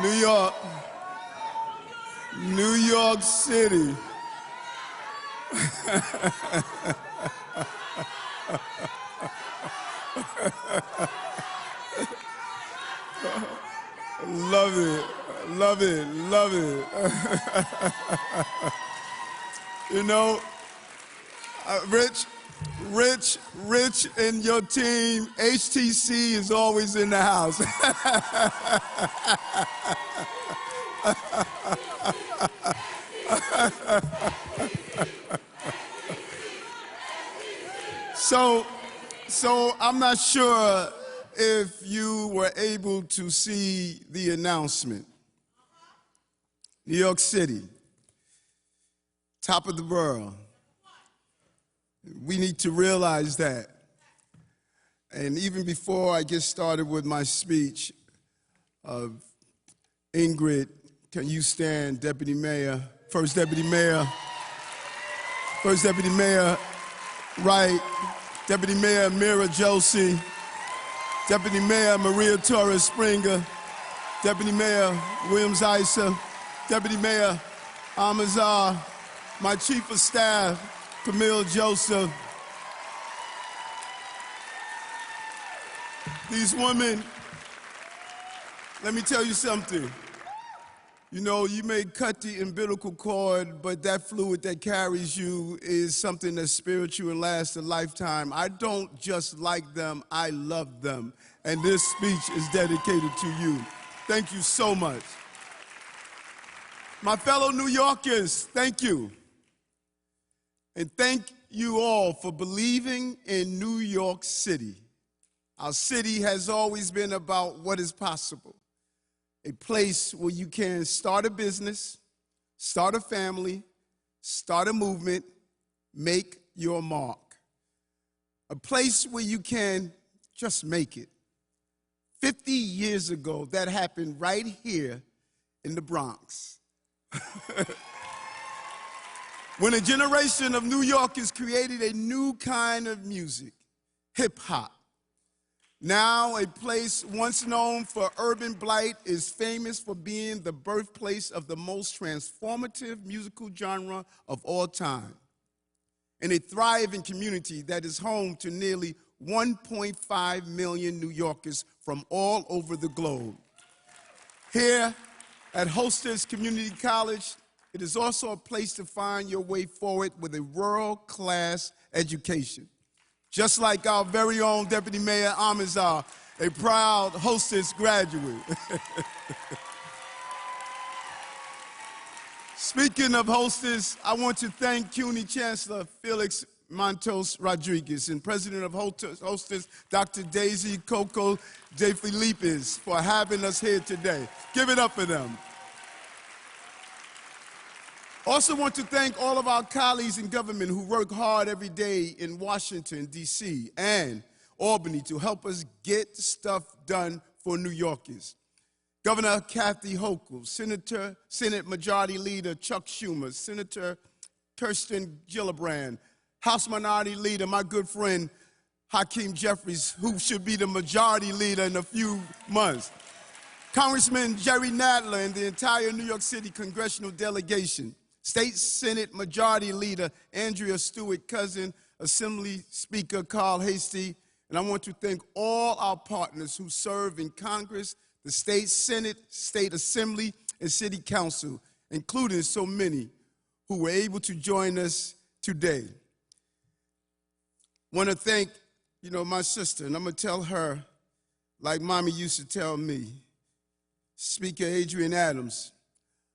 New York, New York City. Love it, love it, love it. You know, Rich and your team, HTC is always in the house. So I'm not sure if you were able to see the announcement. New York City, top of the world. We need to realize that. And even before I get started with my speech, Ingrid, can you stand, Deputy Mayor, First Deputy Mayor, Wright, Deputy Mayor Mira Josie, Deputy Mayor Maria Torres Springer, Deputy Mayor Williams Isa, Deputy Mayor Amazar, my Chief of Staff, Camille Joseph. These women, let me tell you something. You know, you may cut the umbilical cord, but that fluid that carries you is something that's spiritual and lasts a lifetime. I don't just like them, I love them. And this speech is dedicated to you. Thank you so much. My fellow New Yorkers, thank you. And thank you all for believing in New York City. Our city has always been about what is possible. A place where you can start a business, start a family, start a movement, make your mark. A place where you can just make it. 50 years ago, that happened right here in the Bronx. When a generation of New Yorkers created a new kind of music, hip hop. Now, a place once known for urban blight is famous for being the birthplace of the most transformative musical genre of all time, and a thriving community that is home to nearly 1.5 million New Yorkers from all over the globe. Here at Hostess Community College, it is also a place to find your way forward with a world-class education. Just like our very own Deputy Mayor Amizar, a proud Hostess graduate. Speaking of Hostess, I want to thank CUNY Chancellor Felix Montos Rodriguez and President of Hostess, Dr. Daisy Coco de Felipes, for having us here today. Give it up for them. Also want to thank all of our colleagues in government who work hard every day in Washington, D.C. and Albany to help us get stuff done for New Yorkers. Governor Kathy Hochul, Senate Majority Leader Chuck Schumer, Senator Kirsten Gillibrand, House Minority Leader, my good friend Hakeem Jeffries, who should be the Majority Leader in a few months, Congressman Jerry Nadler and the entire New York City congressional delegation, State Senate Majority Leader Andrea Stewart-Cousin, Assembly Speaker Carl Hastie, and I want to thank all our partners who serve in Congress, the State Senate, State Assembly, and City Council, including so many who were able to join us today. I want to thank, my sister, and I'm going to tell her like Mommy used to tell me, Speaker Adrienne Adams,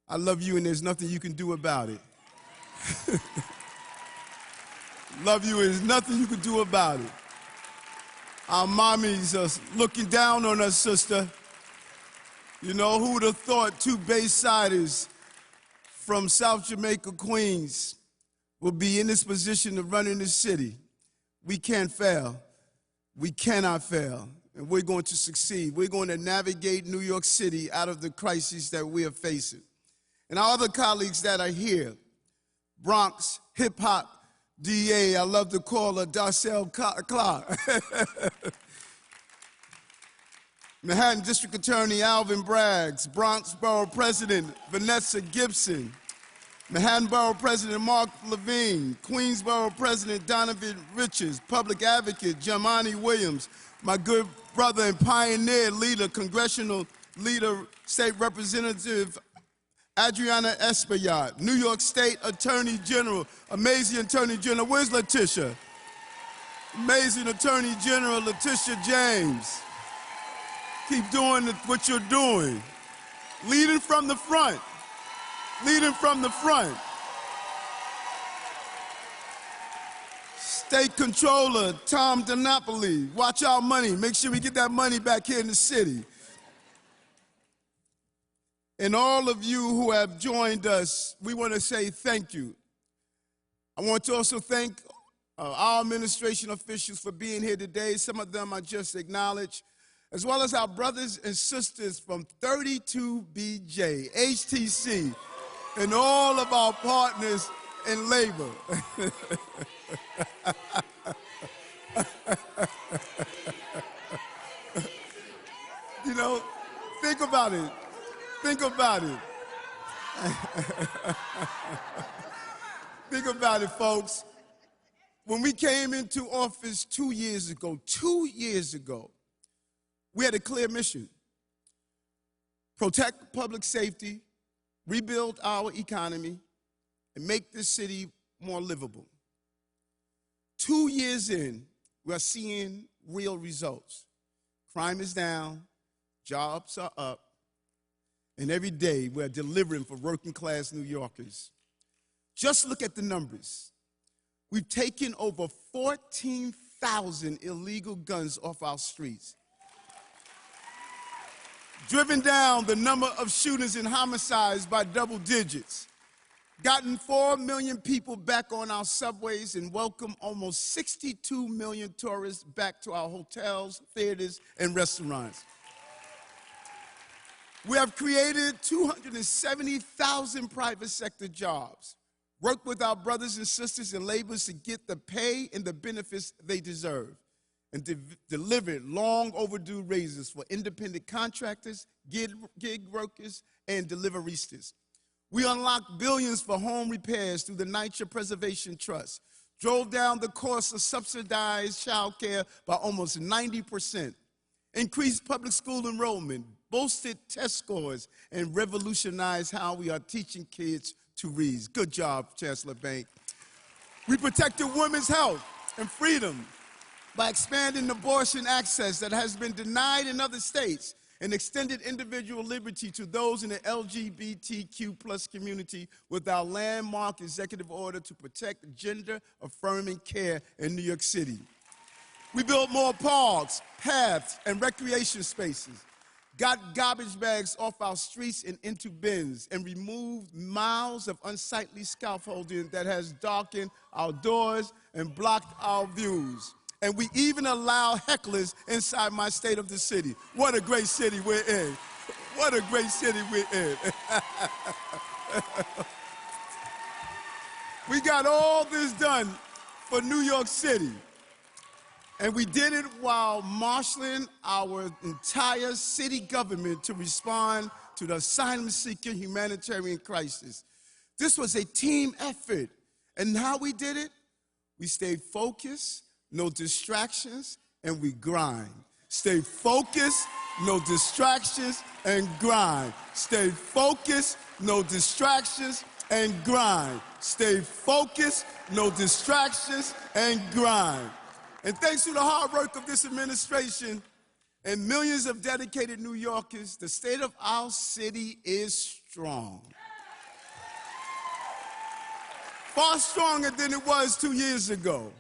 I love you and there's nothing you can do about it. Love you and there's nothing you can do about it. Our mommies are looking down on us, sister. You know, who would have thought two Baysiders from South Jamaica, Queens, would be in this position of running this city? We can't fail. We cannot fail. And we're going to succeed. We're going to navigate New York City out of the crises that we are facing. And our other colleagues that are here, Bronx hip-hop DA, I love to call her Darcel Clark. Manhattan District Attorney Alvin Braggs, Bronx Borough President Vanessa Gibson, Manhattan Borough President Mark Levine, Queens Borough President Donovan Richards, Public Advocate Jamani Williams, my good brother and pioneer leader, Congressional Leader, State Representative Adriana Espaillat, New York State Attorney General, amazing Attorney General, where's Letitia? Amazing Attorney General Letitia James. Keep doing what you're doing. Leading from the front. Leading from the front. State Controller Tom DiNapoli. Watch our money. Make sure we get that money back here in the city. And all of you who have joined us, we want to say thank you. I want to also thank our administration officials for being here today. Some of them I just acknowledged, as well as our brothers and sisters from 32BJ, HTC, and all of our partners in labor. You know, think about it. Think about it. Think about it, folks. When we came into office 2 years ago, we had a clear mission: protect public safety, rebuild our economy, and make this city more livable. 2 years in, we are seeing real results. Crime is down, jobs are up, and every day we're delivering for working class New Yorkers. Just look at the numbers. We've taken over 14,000 illegal guns off our streets, driven down the number of shootings and homicides by double digits, gotten 4 million people back on our subways, and welcomed almost 62 million tourists back to our hotels, theaters, and restaurants. We have created 270,000 private sector jobs, worked with our brothers and sisters and laborers to get the pay and the benefits they deserve, and delivered long overdue raises for independent contractors, gig workers, and deliveristas. We unlocked billions for home repairs through the NYCHA Preservation Trust, drove down the cost of subsidized child care by almost 90%, increased public school enrollment, boosted test scores, and revolutionized how we are teaching kids to read. Good job, Chancellor Bank. We protected women's health and freedom by expanding abortion access that has been denied in other states, and extended individual liberty to those in the LGBTQ+ community with our landmark executive order to protect gender-affirming care in New York City. We built more parks, paths, and recreation spaces, got garbage bags off our streets and into bins, and removed miles of unsightly scaffolding that has darkened our doors and blocked our views. And we even allow hecklers inside my state of the city. What a great city we're in. What a great city we're in. We got all this done for New York City. And we did it while marshaling our entire city government to respond to the asylum-seeker humanitarian crisis. This was a team effort. And how we did it? We stayed focused, no distractions, and we grind. Stay focused, no distractions, and grind. Stay focused, no distractions, and grind. Stay focused, no distractions, and grind. And thanks to the hard work of this administration and millions of dedicated New Yorkers, the state of our city is strong. Far stronger than it was 2 years ago.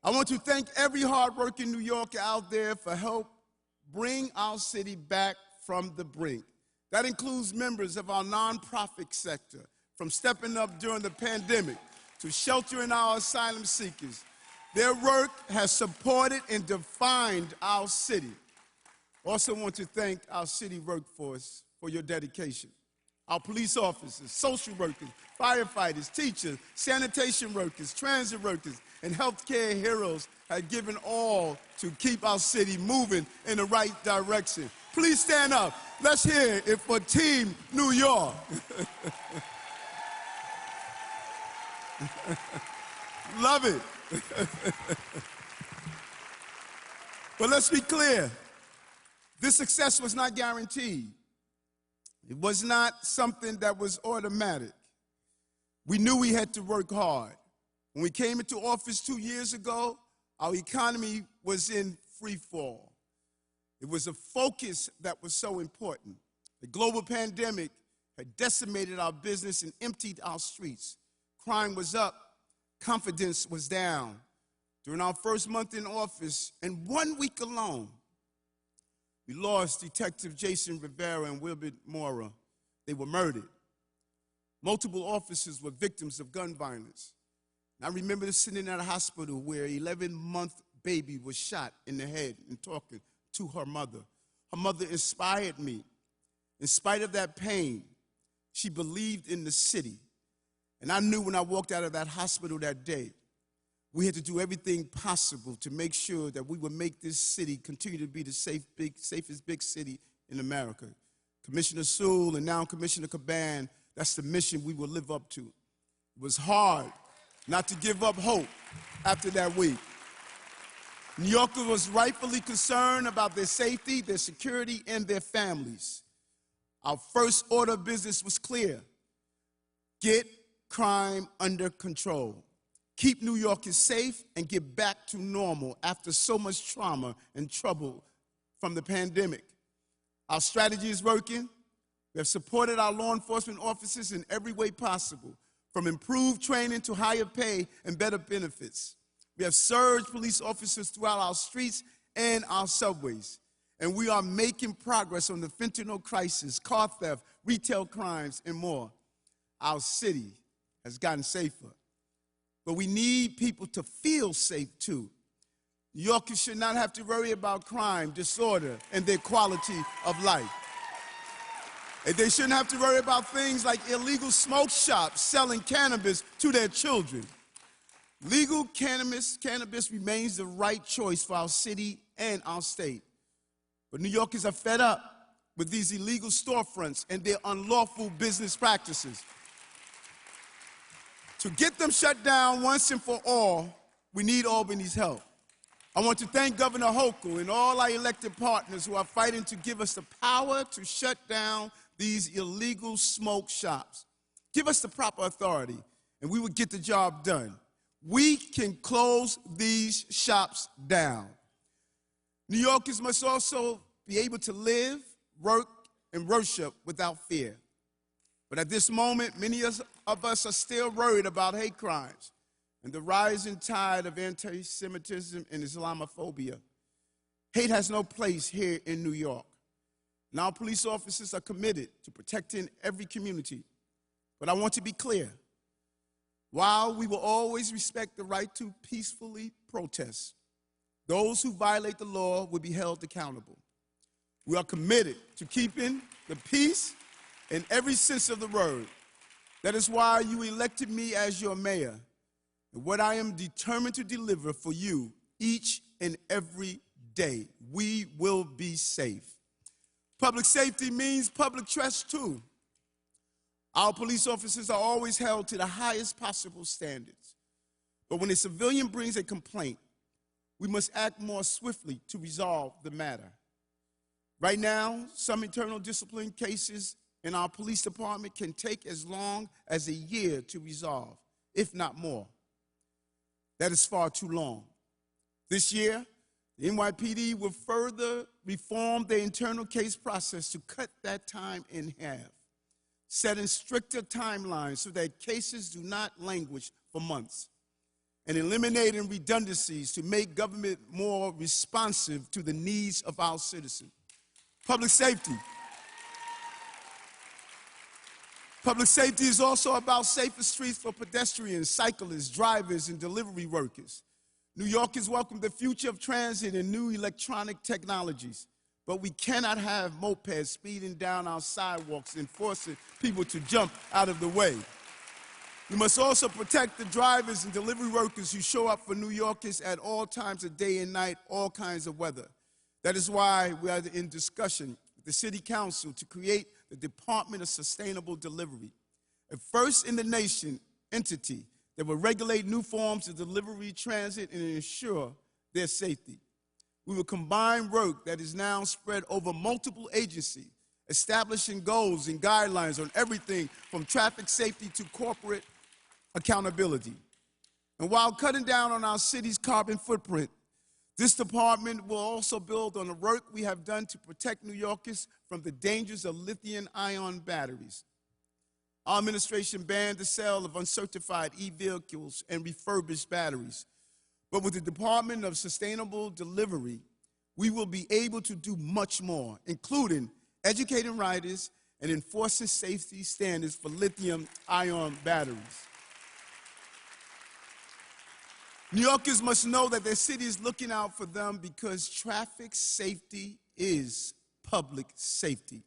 I want to thank every hardworking New Yorker out there for help bring our city back from the brink. That includes members of our nonprofit sector, from stepping up during the pandemic to sheltering our asylum seekers. Their work has supported and defined our city. I also want to thank our city workforce for your dedication. Our police officers, social workers, firefighters, teachers, sanitation workers, transit workers, and healthcare heroes have given all to keep our city moving in the right direction. Please stand up. Let's hear it for Team New York. Love it. But let's be clear. This success was not guaranteed. It was not something that was automatic. We knew we had to work hard. When we came into office 2 years ago, our economy was in free fall. It was a focus that was so important. The global pandemic had decimated our business and emptied our streets. Crime was up, confidence was down. During our first month in office, in 1 week alone, we lost Detective Jason Rivera and Wilbert Mora. They were murdered. Multiple officers were victims of gun violence. And I remember sitting at a hospital where an 11-month baby was shot in the head and talking to her mother. Her mother inspired me. In spite of that pain, she believed in the city. And I knew when I walked out of that hospital that day, we had to do everything possible to make sure that we would make this city continue to be the safest big city in America. Commissioner Sewell and now Commissioner Caban, that's the mission we will live up to. It was hard not to give up hope after that week. New Yorkers was rightfully concerned about their safety, their security, and their families. Our first order of business was clear. Get crime under control. Keep New Yorkers safe and get back to normal after so much trauma and trouble from the pandemic. Our strategy is working. We have supported our law enforcement officers in every way possible, from improved training to higher pay and better benefits. We have surged police officers throughout our streets and our subways. And we are making progress on the fentanyl crisis, car theft, retail crimes, and more. Our city has gotten safer. But we need people to feel safe, too. New Yorkers should not have to worry about crime, disorder, and their quality of life. And they shouldn't have to worry about things like illegal smoke shops selling cannabis to their children. Legal cannabis remains the right choice for our city and our state. But New Yorkers are fed up with these illegal storefronts and their unlawful business practices. To get them shut down once and for all, we need Albany's help. I want to thank Governor Hochul and all our elected partners who are fighting to give us the power to shut down these illegal smoke shops. Give us the proper authority, and we will get the job done. We can close these shops down. New Yorkers must also be able to live, work, and worship without fear. But at this moment, many of us are still worried about hate crimes and the rising tide of anti-Semitism and Islamophobia. Hate has no place here in New York. And our police officers are committed to protecting every community. But I want to be clear. While we will always respect the right to peacefully protest, those who violate the law will be held accountable. We are committed to keeping the peace in every sense of the word. That is why you elected me as your mayor, and what I am determined to deliver for you each and every day. We will be safe. Public safety means public trust too. Our police officers are always held to the highest possible standards. But when a civilian brings a complaint, we must act more swiftly to resolve the matter. Right now, some internal discipline cases in our police department can take as long as a year to resolve, if not more. That is far too long. This year, the NYPD will further reform their internal case process to cut that time in half, setting stricter timelines so that cases do not languish for months, and eliminating redundancies to make government more responsive to the needs of our citizens. Public safety. Public safety is also about safer streets for pedestrians, cyclists, drivers, and delivery workers. New Yorkers welcome the future of transit and new electronic technologies. but we cannot have mopeds speeding down our sidewalks and forcing people to jump out of the way. We must also protect the drivers and delivery workers who show up for New Yorkers at all times of day and night, all kinds of weather. That is why we are in discussion with the City Council to create the Department of Sustainable Delivery, a first-in-the-nation entity that will regulate new forms of delivery transit and ensure their safety. We will combine work that is now spread over multiple agencies, establishing goals and guidelines on everything from traffic safety to corporate accountability. And while cutting down on our city's carbon footprint, this department will also build on the work we have done to protect New Yorkers from the dangers of lithium-ion batteries. Our administration banned the sale of uncertified e-vehicles and refurbished batteries. But with the Department of Sustainable Delivery, we will be able to do much more, including educating riders and enforcing safety standards for lithium-ion batteries. New Yorkers must know that their city is looking out for them because traffic safety is public safety.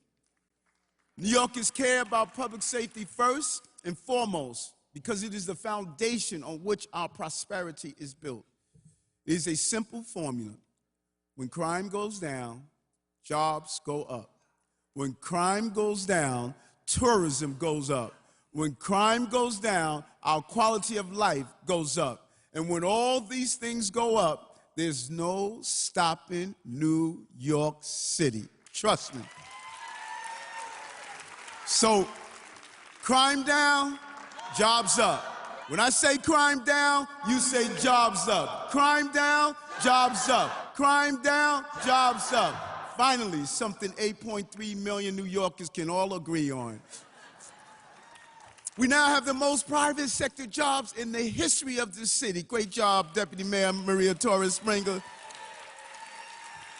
New Yorkers care about public safety first and foremost because it is the foundation on which our prosperity is built. It is a simple formula. When crime goes down, jobs go up. When crime goes down, tourism goes up. When crime goes down, our quality of life goes up. And when all these things go up, there's no stopping New York City. Trust me. So, crime down, jobs up. When I say crime down, you say jobs up. Crime down, jobs up. Crime down, jobs up. Finally, something 8.3 million New Yorkers can all agree on. We now have the most private sector jobs in the history of this city. Great job, Deputy Mayor Maria Torres Springer.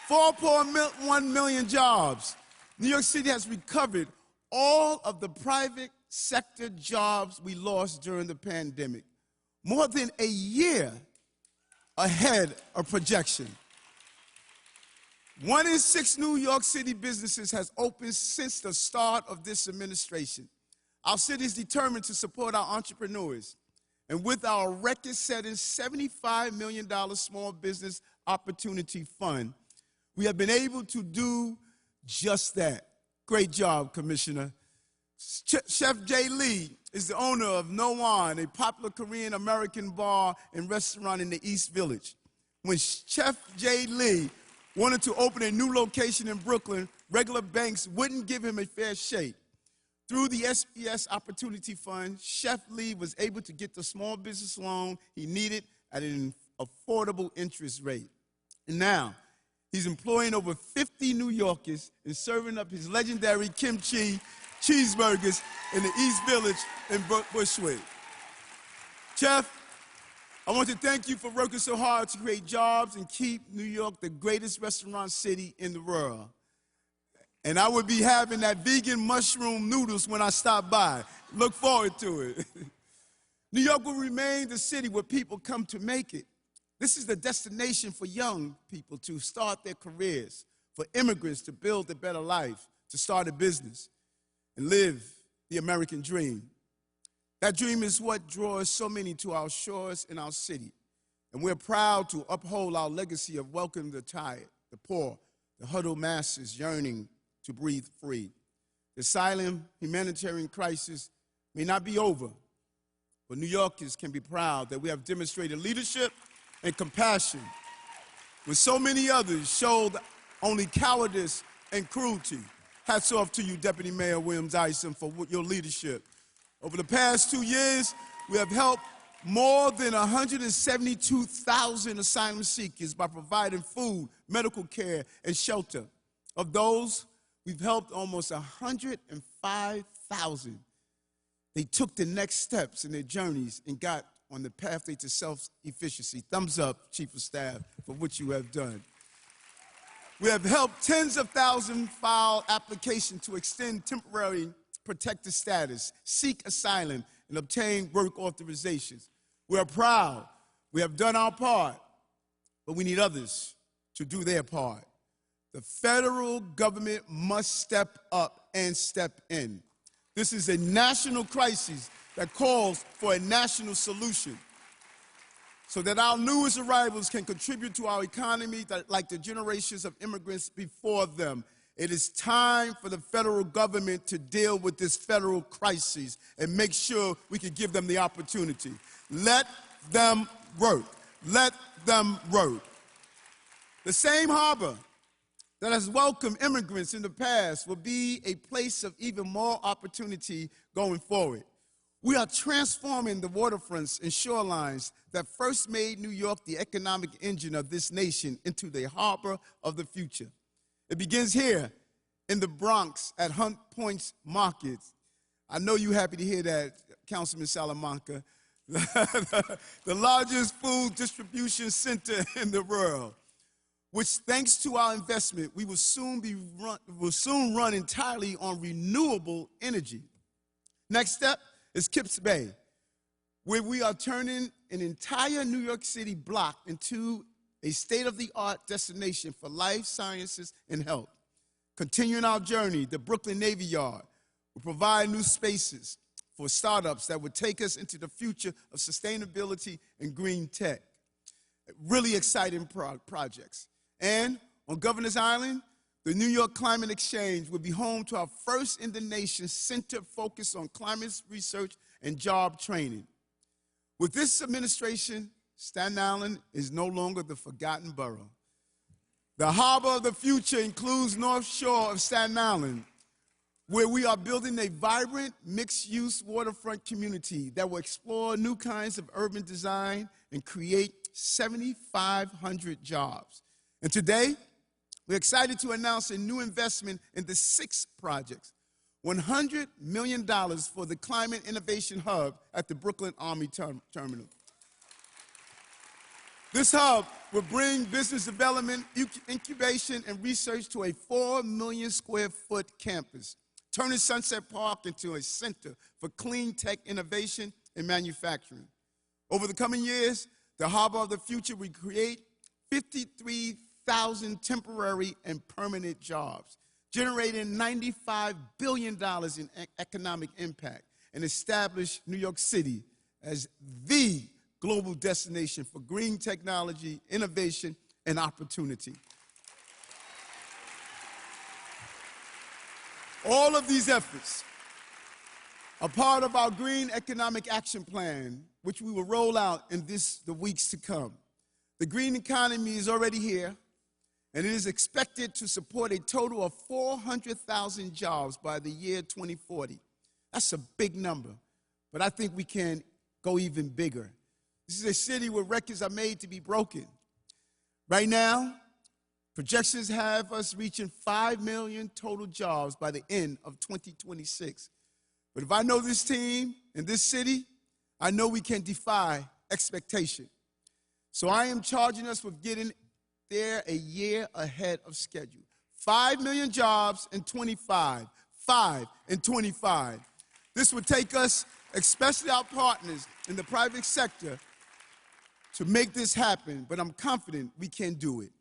4.1 million jobs. New York City has recovered all of the private sector jobs we lost during the pandemic, more than a year ahead of projection. 1 in 6 New York City businesses has opened since the start of this administration. Our city is determined to support our entrepreneurs. And with our record-setting $75 million Small Business Opportunity Fund, we have been able to do just that. Great job, Commissioner. Chef Jay Lee is the owner of No One, a popular Korean-American bar and restaurant in the East Village. When Chef Jay Lee wanted to open a new location in Brooklyn, regular banks wouldn't give him a fair shake. Through the SBS Opportunity Fund, Chef Lee was able to get the small business loan he needed at an affordable interest rate. And now, he's employing over 50 New Yorkers and serving up his legendary kimchi cheeseburgers in the East Village in Bushwick. Chef, I want to thank you for working so hard to create jobs and keep New York the greatest restaurant city in the world. And I will be having that vegan mushroom noodles when I stop by. Look forward to it. New York will remain the city where people come to make it. This is the destination for young people to start their careers, for immigrants to build a better life, to start a business, and live the American dream. That dream is what draws so many to our shores and our city. And we're proud to uphold our legacy of welcoming the tired, the poor, the huddled masses yearning to breathe free. The silent humanitarian crisis may not be over, but New Yorkers can be proud that we have demonstrated leadership and compassion when so many others showed only cowardice and cruelty. Hats off to you, Deputy Mayor Williams-Isom, for your leadership. Over the past 2 years, we have helped more than 172,000 asylum seekers by providing food, medical care, and shelter. Of those, we've helped almost 105,000. They took the next steps in their journeys and got on the pathway to self-efficiency. Thumbs up, Chief of Staff, for what you have done. We have helped tens of thousands file applications to extend temporary protected status, seek asylum, and obtain work authorizations. We are proud. We have done our part, but we need others to do their part. The federal government must step up and step in. This is a national crisis that calls for a national solution so that our newest arrivals can contribute to our economy like the generations of immigrants before them. It is time for the federal government to deal with this federal crisis and make sure we can give them the opportunity. Let them work. Let them work. The same harbor that has welcomed immigrants in the past will be a place of even more opportunity going forward. We are transforming the waterfronts and shorelines that first made New York the economic engine of this nation into the harbor of the future. It begins here in the Bronx at Hunt Point's Market. I know you're happy to hear that, Councilman Salamanca. The largest food distribution center in the world, which, thanks to our investment, we will soon run entirely on renewable energy. Next step is Kips Bay, where we are turning an entire New York City block into a state-of-the-art destination for life sciences and health. Continuing our journey, the Brooklyn Navy Yard will provide new spaces for startups that would take us into the future of sustainability and green tech. Really exciting projects. And on Governor's Island, the New York Climate Exchange will be home to our first in the nation center focused on climate research and job training. With this administration, Staten Island is no longer the forgotten borough. The harbor of the future includes North Shore of Staten Island, where we are building a vibrant, mixed-use waterfront community that will explore new kinds of urban design and create 7,500 jobs. And today, we're excited to announce a new investment in the 6 projects, $100 million for the Climate Innovation Hub at the Brooklyn Army Terminal. This hub will bring business development, incubation, and research to a 4 million square foot campus, turning Sunset Park into a center for clean tech innovation and manufacturing. Over the coming years, the Harbor of the Future will create 53,000 temporary and permanent jobs, generating $95 billion in economic impact, and establish New York City as the global destination for green technology, innovation, and opportunity. All of these efforts are part of our Green Economic Action Plan, which we will roll out in the weeks to come. The green economy is already here, and it is expected to support a total of 400,000 jobs by the year 2040. That's a big number, but I think we can go even bigger. This is a city where records are made to be broken. Right now, projections have us reaching 5 million total jobs by the end of 2026. But if I know this team and this city, I know we can defy expectation. So I am charging us with getting there a year ahead of schedule. 5 million jobs in 25, 5 in 25. This would take us, especially our partners in the private sector, to make this happen, but I'm confident we can do it.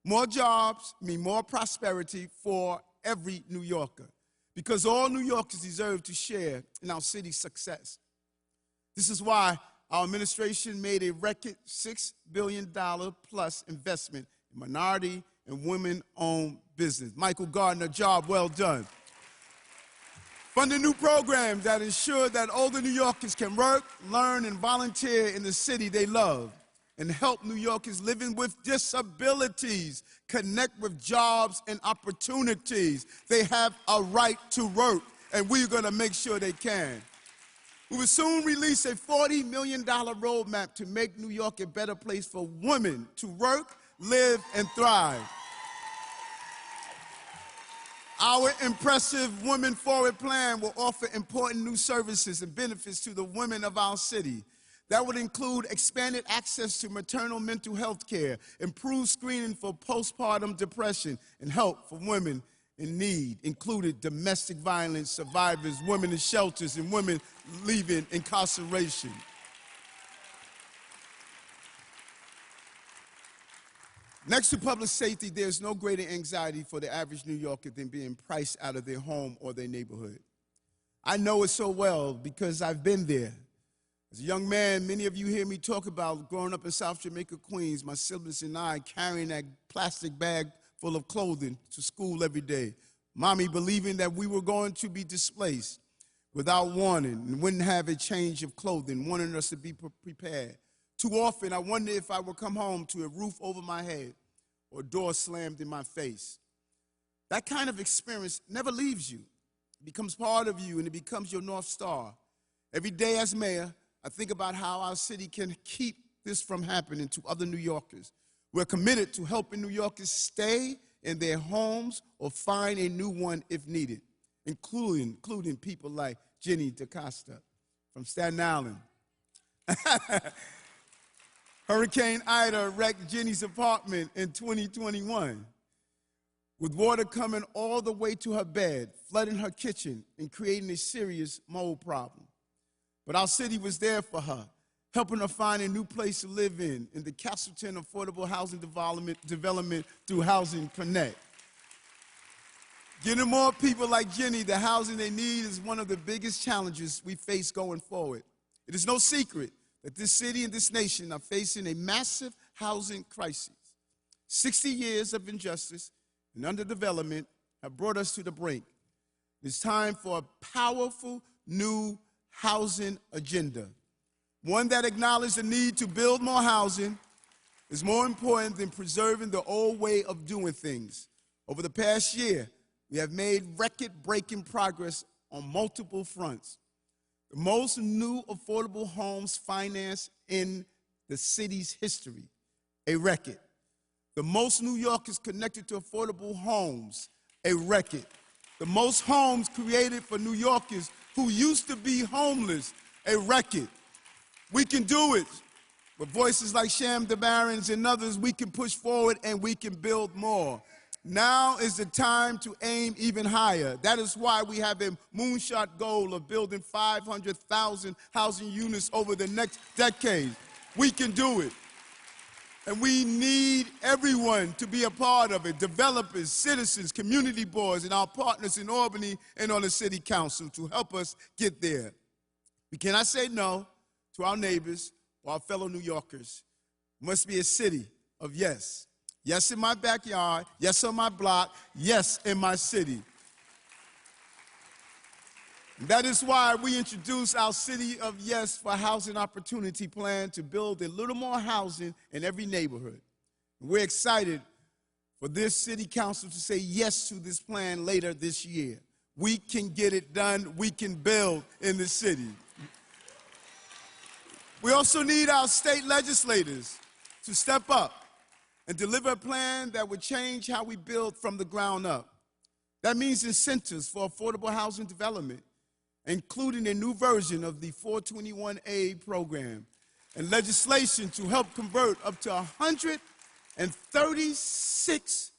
More jobs mean more prosperity for every New Yorker, because all New Yorkers deserve to share in our city's success. This is why our administration made a record $6 billion plus investment in minority and women-owned business. Michael Gardner, job well done. Funding new programs that ensure that older New Yorkers can work, learn, and volunteer in the city they love, and help New Yorkers living with disabilities connect with jobs and opportunities. They have a right to work, and we're going to make sure they can. We will soon release a $40 million roadmap to make New York a better place for women to work, live, and thrive. Our impressive Women Forward plan will offer important new services and benefits to the women of our city. That would include expanded access to maternal mental health care, improved screening for postpartum depression, and help for women in need, including domestic violence survivors, women in shelters, and women leaving incarceration. Next to public safety, there's no greater anxiety for the average New Yorker than being priced out of their home or their neighborhood. I know it so well because I've been there. As a young man, many of you hear me talk about growing up in South Jamaica, Queens, my siblings and I carrying that plastic bag full of clothing to school every day. Mommy believing that we were going to be displaced without warning and wouldn't have a change of clothing, wanting us to be prepared. Too often, I wonder if I would come home to a roof over my head or a door slammed in my face. That kind of experience never leaves you. It becomes part of you and it becomes your North Star. Every day as mayor, I think about how our city can keep this from happening to other New Yorkers. We're committed to helping New Yorkers stay in their homes or find a new one if needed, including people like Jenny DaCosta from Staten Island. Hurricane Ida wrecked Jenny's apartment in 2021, with water coming all the way to her bed, flooding her kitchen, and creating a serious mold problem. But our city was there for her, helping her find a new place to live in the Castleton Affordable Housing Development through Housing Connect. Getting more people like Jenny the housing they need is one of the biggest challenges we face going forward. It is no secret that this city and this nation are facing a massive housing crisis. 60 years of injustice and underdevelopment have brought us to the brink. It's time for a powerful new housing agenda, one that acknowledges the need to build more housing is more important than preserving the old way of doing things. Over the past year, we have made record-breaking progress on multiple fronts. The most new affordable homes financed in the city's history, a record. The most New Yorkers connected to affordable homes, a record. The most homes created for New Yorkers who used to be homeless, a record. We can do it. With voices like Sham DeBarons and others, we can push forward and we can build more. Now is the time to aim even higher. That is why we have a moonshot goal of building 500,000 housing units over the next decade. We can do it. And we need everyone to be a part of it, developers, citizens, community boards, and our partners in Albany and on the city council to help us get there. We cannot say no to our neighbors or our fellow New Yorkers. It must be a city of yes. Yes in my backyard, yes on my block, yes in my city. That is why we introduced our City of Yes for Housing Opportunity plan to build a little more housing in every neighborhood. We're excited for this city council to say yes to this plan later this year. We can get it done. We can build in the city. We also need our state legislators to step up and deliver a plan that would change how we build from the ground up. That means incentives for affordable housing development, including a new version of the 421A program, and legislation to help convert up to 136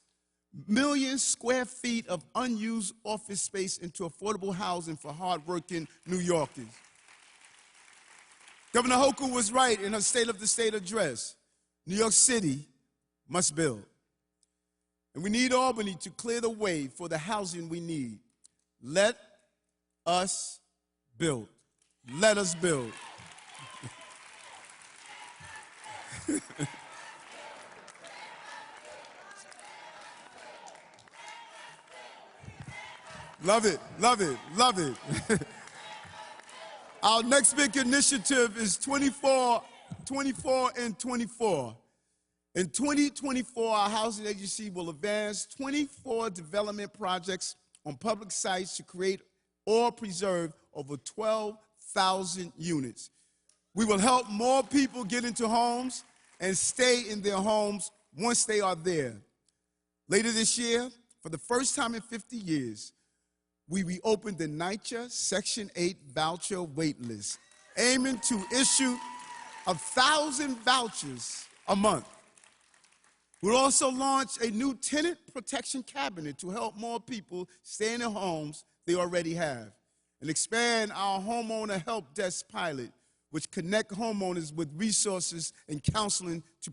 million square feet of unused office space into affordable housing for hardworking New Yorkers. Governor Hochul was right in her State of the State address. New York City must build. And we need Albany to clear the way for the housing we need. Let us build. Let us build. Love it, love it, love it. Our next big initiative is 24 and 24. In 2024, our housing agency will advance 24 development projects on public sites to create or preserve over 12,000 units. We will help more people get into homes and stay in their homes once they are there. Later this year, for the first time in 50 years, we reopened the NYCHA Section 8 voucher waitlist, aiming to issue 1,000 vouchers a month. We'll also launch a new tenant protection cabinet to help more people stay in their homes they already have, and expand our homeowner help desk pilot, which connect homeowners with resources and counseling to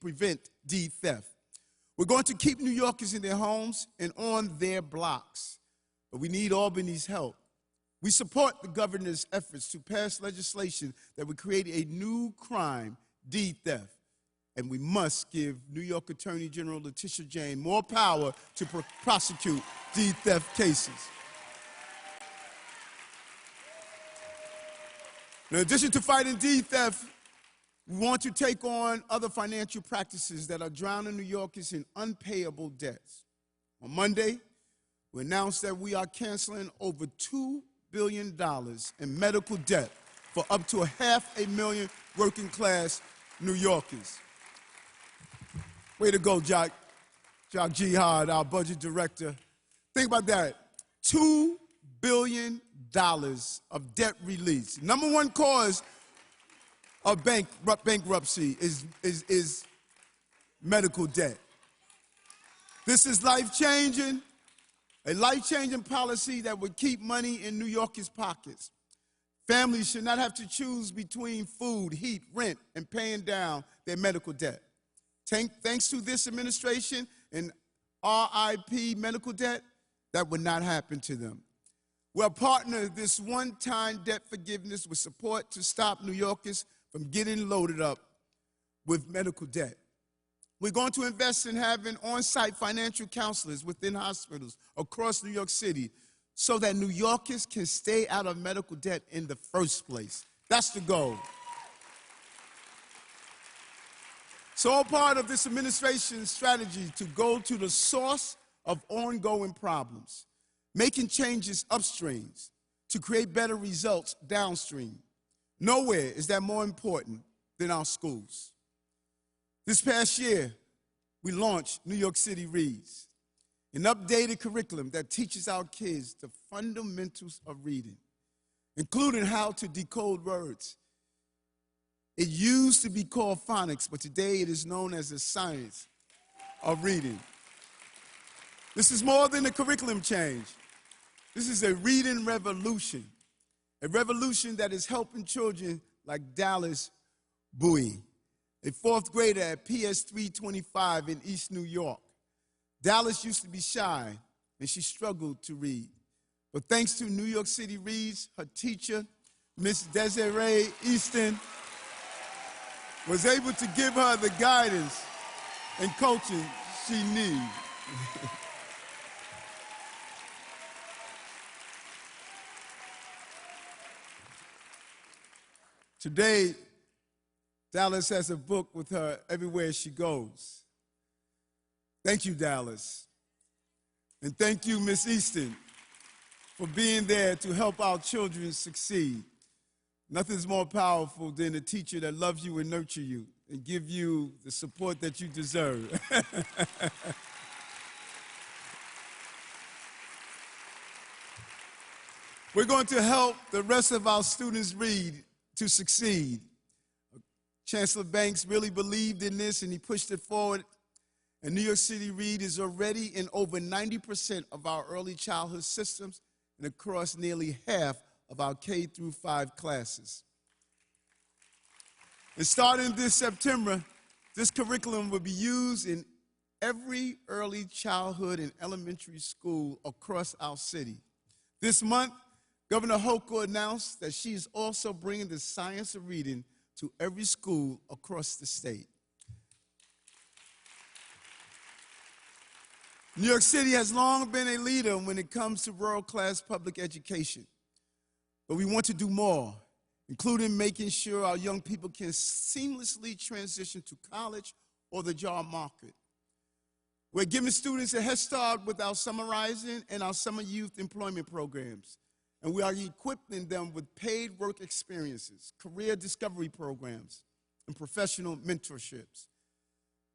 prevent deed theft. We're going to keep New Yorkers in their homes and on their blocks, but we need Albany's help. We support the governor's efforts to pass legislation that would create a new crime, deed theft. And we must give New York Attorney General Letitia James more power to prosecute deed theft cases. In addition to fighting deed theft, we want to take on other financial practices that are drowning New Yorkers in unpayable debts. On Monday, we announced that we are canceling over $2 billion in medical debt for up to 500,000 working-class New Yorkers. Way to go, Jock Jihad, our budget director. Think about that. $2 billion of debt release. Number one cause of bankruptcy is medical debt. This is life-changing, a life-changing policy that would keep money in New Yorkers' pockets. Families should not have to choose between food, heat, rent, and paying down their medical debt. Thanks to this administration and RIP medical debt, that would not happen to them. We'll partner this one-time debt forgiveness with support to stop New Yorkers from getting loaded up with medical debt. We're going to invest in having on-site financial counselors within hospitals across New York City so that New Yorkers can stay out of medical debt in the first place. That's the goal. So all part of this administration's strategy to go to the source of ongoing problems, making changes upstream to create better results downstream. Nowhere is that more important than our schools. This past year, we launched New York City Reads, an updated curriculum that teaches our kids the fundamentals of reading, including how to decode words. It used to be called phonics, but today it is known as the science of reading. This is more than a curriculum change. This is a reading revolution, a revolution that is helping children like Dallas Bowie, a fourth grader at PS 325 in East New York. Dallas used to be shy, and she struggled to read. But thanks to New York City Reads, her teacher, Miss Desiree Easton, was able to give her the guidance and coaching she needs. Today, Dallas has a book with her everywhere she goes. Thank you, Dallas. And thank you, Miss Easton, for being there to help our children succeed. Nothing's more powerful than a teacher that loves you and nurtures you and give you the support that you deserve. We're going to help the rest of our students read to succeed. Chancellor Banks really believed in this and he pushed it forward. And New York City Read is already in over 90% of our early childhood systems and across nearly half of our K-5 classes. And starting this September, this curriculum will be used in every early childhood and elementary school across our city. This month, Governor Hochul announced that she is also bringing the science of reading to every school across the state. New York City has long been a leader when it comes to world-class public education. But we want to do more, including making sure our young people can seamlessly transition to college or the job market. We're giving students a head start with our summer rising and our summer youth employment programs. And we are equipping them with paid work experiences, career discovery programs, and professional mentorships.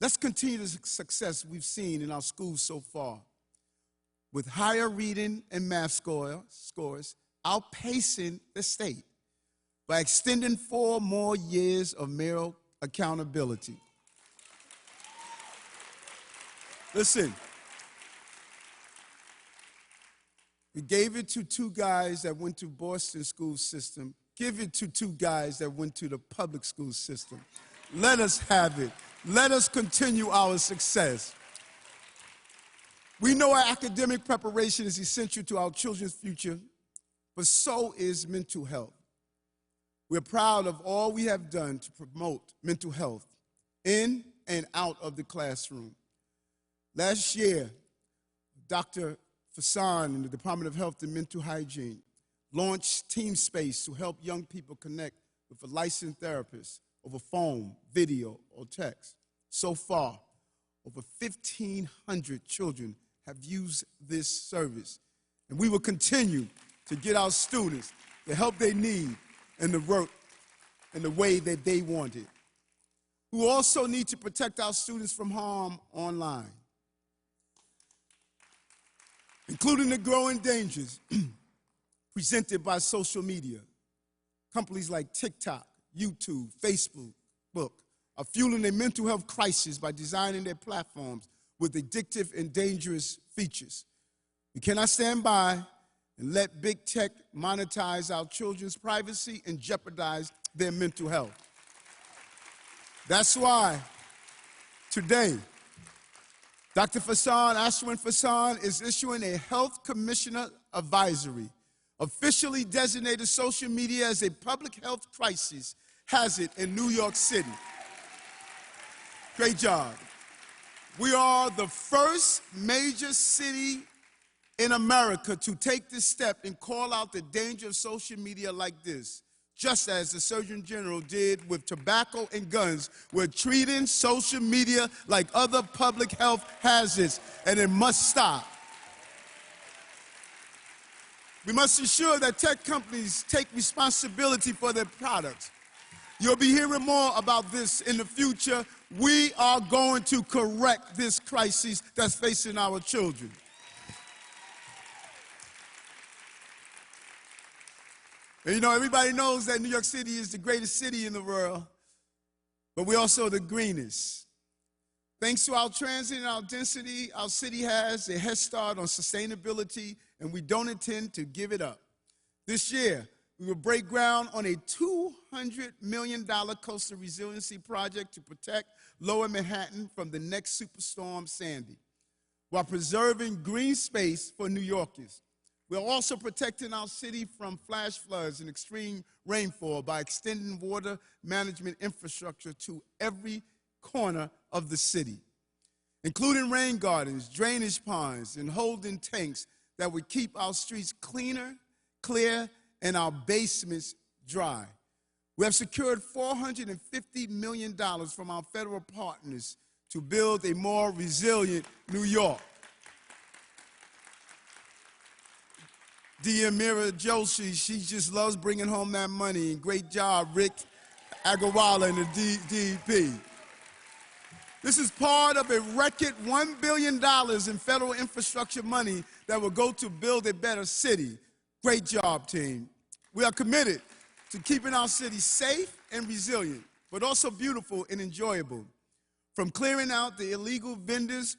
Let's continue the success we've seen in our schools so far, with higher reading and math scores outpacing the state by extending 4 more years of mayoral accountability. Listen, we gave it to 2 guys that went to Boston school system. Give it to 2 guys that went to the public school system. Let us have it. Let us continue our success. We know our academic preparation is essential to our children's future, but so is mental health. We're proud of all we have done to promote mental health in and out of the classroom. Last year, Dr. Fassan in the Department of Health and Mental Hygiene launched Team Space to help young people connect with a licensed therapist over phone, video, or text. So far, over 1,500 children have used this service, and we will continue to get our students the help they need and the work in the way that they want it. We also need to protect our students from harm online, including the growing dangers presented by social media. Companies like TikTok, YouTube, Facebook are fueling a mental health crisis by designing their platforms with addictive and dangerous features. We cannot stand by and let big tech monetize our children's privacy and jeopardize their mental health. That's why today, Dr. Fassan, Ashwin Fassan, is issuing a Health Commissioner Advisory, officially designated social media as a public health crisis hazard in New York City. Great job. We are the first major city in America to take this step and call out the danger of social media like this, just as the Surgeon General did with tobacco and guns. We're treating social media like other public health hazards, and it must stop. We must ensure that tech companies take responsibility for their products. You'll be hearing more about this in the future. We are going to correct this crisis that's facing our children. And you know, everybody knows that New York City is the greatest city in the world, but we're also the greenest. Thanks to our transit and our density, our city has a head start on sustainability, and we don't intend to give it up. This year, we will break ground on a $200 million coastal resiliency project to protect Lower Manhattan from the next superstorm Sandy, while preserving green space for New Yorkers. We're also protecting our city from flash floods and extreme rainfall by extending water management infrastructure to every corner of the city, including rain gardens, drainage ponds, and holding tanks that would keep our streets cleaner, clear, and our basements dry. We have secured $450 million from our federal partners to build a more resilient New York. Mira Joshi, she just loves bringing home that money. And great job, Rick Agarwala and the DEP. This is part of a record $1 billion in federal infrastructure money that will go to build a better city. Great job, team. We are committed to keeping our city safe and resilient, but also beautiful and enjoyable. From clearing out the illegal vendors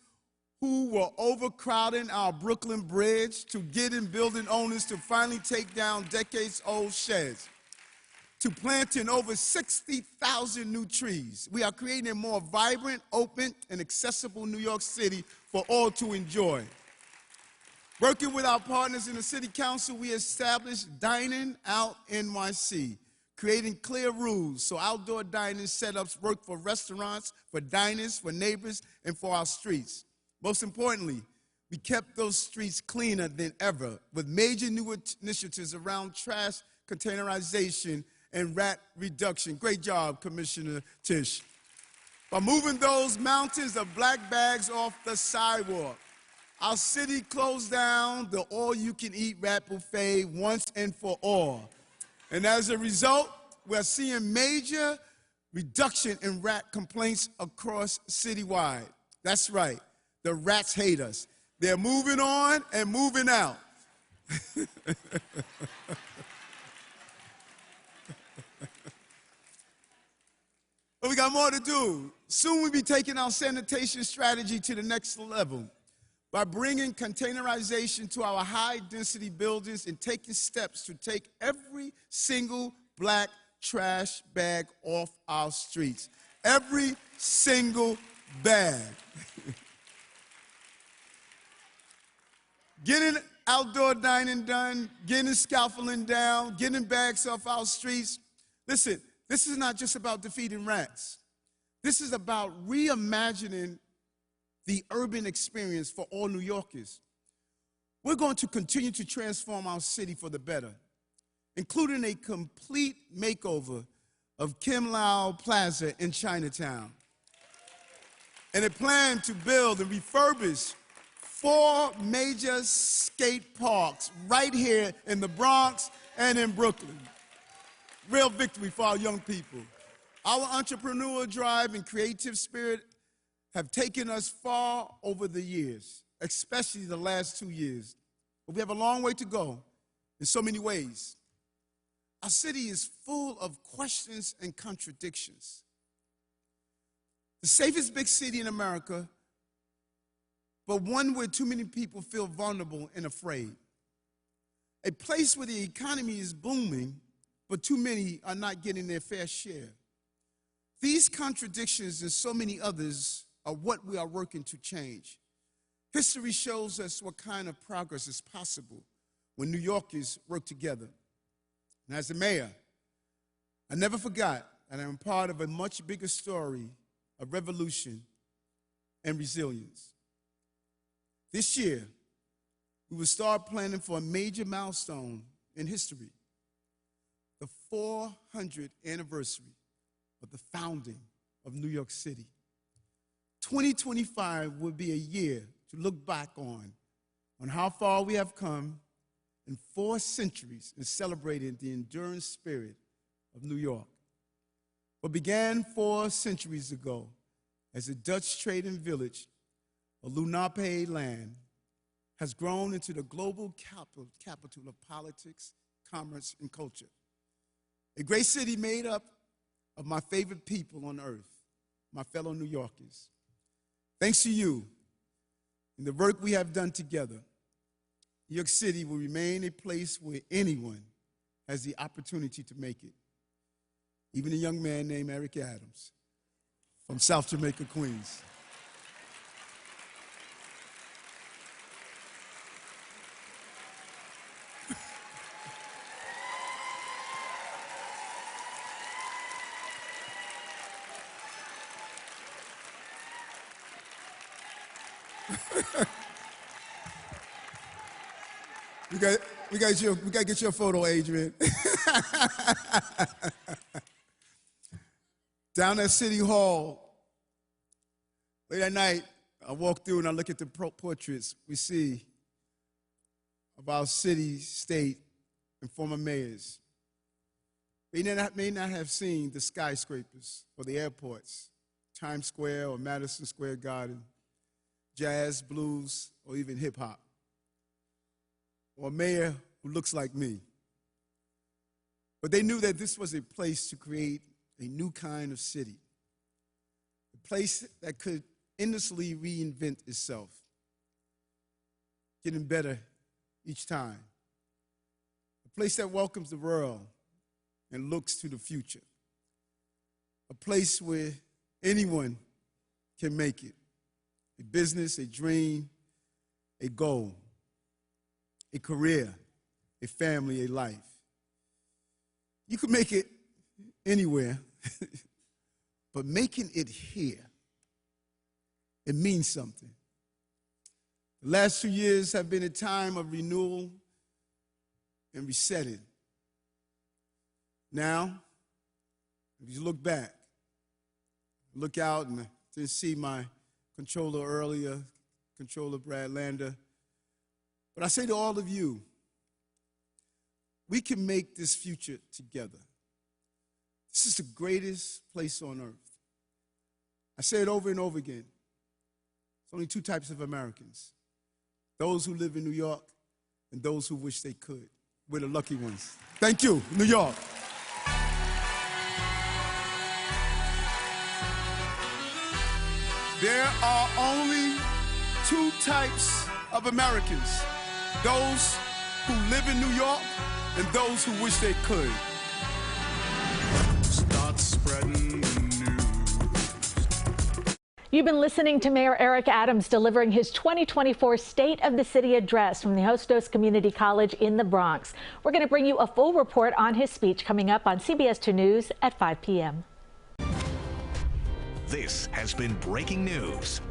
who were overcrowding our Brooklyn Bridge to getting building owners to finally take down decades-old sheds, to planting over 60,000 new trees. We are creating a more vibrant, open, and accessible New York City for all to enjoy. Working with our partners in the City Council, we established Dining Out NYC, creating clear rules so outdoor dining setups work for restaurants, for diners, for neighbors, and for our streets. Most importantly, we kept those streets cleaner than ever with major new initiatives around trash containerization and rat reduction. Great job, Commissioner Tisch. By moving those mountains of black bags off the sidewalk, our city closed down the all-you-can-eat rat buffet once and for all. And as a result, we're seeing major reduction in rat complaints across citywide. That's right, the rats hate us. They're moving on and moving out. But we got more to do. Soon we'll be taking our sanitation strategy to the next level by bringing containerization to our high-density buildings and taking steps to take every single black trash bag off our streets. Every single bag. getting outdoor dining done, getting scaffolding down, getting bags off our streets. Listen, this is not just about defeating rats. This is about reimagining the urban experience for all New Yorkers. We're going to continue to transform our city for the better, including a complete makeover of Kim Lau Plaza in Chinatown, and a plan to build and refurbish 4 major skate parks right here in the Bronx and in Brooklyn. Real victory for our young people. Our entrepreneurial drive and creative spirit have taken us far over the years, especially the last 2 years. But we have a long way to go in so many ways. Our city is full of questions and contradictions. The safest big city in America, but one where too many people feel vulnerable and afraid. A place where the economy is booming, but too many are not getting their fair share. These contradictions and so many others are what we are working to change. History shows us what kind of progress is possible when New Yorkers work together. And as a mayor, I never forgot that I'm part of a much bigger story of revolution and resilience. This year, we will start planning for a major milestone in history, the 400th anniversary of the founding of New York City. 2025 will be a year to look back on how far we have come in 4 centuries in celebrating the enduring spirit of New York. What began 4 centuries ago as a Dutch trading village of Lenape land has grown into the global capital of politics, commerce, and culture. A great city made up of my favorite people on earth, my fellow New Yorkers. Thanks to you and the work we have done together, New York City will remain a place where anyone has the opportunity to make it. Even a young man named Eric Adams from South Jamaica, Queens. We got to get your photo, Adrian. Down at City Hall, late at night, I walk through and I look at the portraits we see of our city, state, and former mayors. They may not have seen the skyscrapers or the airports, Times Square or Madison Square Garden, jazz, blues, or even hip hop, or a mayor who looks like me. But they knew that this was a place to create a new kind of city, a place that could endlessly reinvent itself, getting better each time, a place that welcomes the world and looks to the future, a place where anyone can make it, a business, a dream, a goal, a career, a family, a life. You can make it anywhere, but making it here, it means something. The last 2 years have been a time of renewal and resetting. Now, if you look back, look out, and I didn't see my controller earlier, Controller Brad Lander, but I say to all of you, we can make this future together. This is the greatest place on earth. I say it over and over again. There's only 2 types of Americans: those who live in New York and those who wish they could. We're the lucky ones. Thank you, New York. There are only 2 types of Americans: those who live in New York and those who wish they could. Start spreading the news. You've been listening to Mayor Eric Adams delivering his 2024 State of the City address from the Hostos Community College in the Bronx. We're going to bring you a full report on his speech coming up on CBS 2 News at 5 p.m. This has been breaking news.